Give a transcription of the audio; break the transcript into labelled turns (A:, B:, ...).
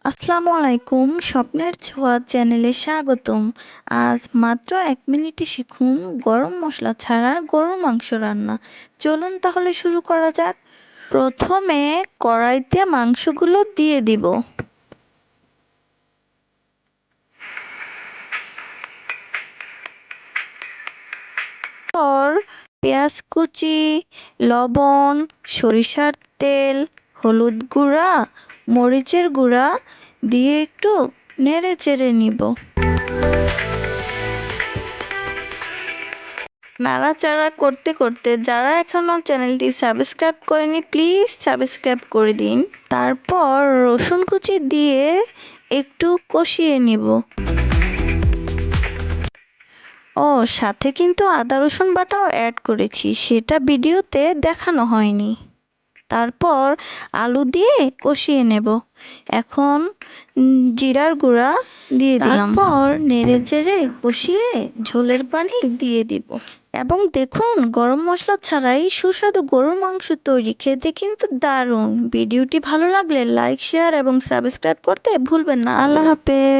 A: আসসালামু আলাইকুম, স্বপ্নের ছোঁয়া চ্যানেলে স্বাগতম। আজ মাত্র 1 মিনিটে শিখুন গরম মশলা ছাড়া গরুর মাংস রান্না। চলুন তাহলে শুরু করা যাক। প্রথমে কড়াইতে মাংসগুলো দিয়ে দিব। পর পেঁয়াজ কুচি, লবণ, সরিষার তেল, হলুদ গুঁড়া, মরিচের গুঁড়া দিয়ে একটু নেড়ে চেড়ে নিব। নাড়াচাড়া করতে করতে যারা এখনও চ্যানেলটি সাবস্ক্রাইব করেনি প্লিজ সাবস্ক্রাইব করে দিন। তারপর রসুন কুচি দিয়ে একটু কষিয়ে নিব। ও সাথে কিন্তু আদা রসুন বাটাও অ্যাড করেছি, সেটা ভিডিওতে দেখানো হয়নি। তারপর আলু দিয়ে কষিয়ে নেব। এখন জিরার গুঁড়া দিয়ে দিলাম। তারপর নেড়ে চেড়ে কষিয়ে ঝোলের পানি দিয়ে দিব। এবং দেখুন গরম মশলা ছাড়াই সুস্বাদু গরুর মাংস তৈরি, খেতে কিন্তু দারুণ। ভিডিওটি ভালো লাগলে লাইক, শেয়ার এবং সাবস্ক্রাইব করতে ভুলবেন না। আল্লাহ হাফেজ।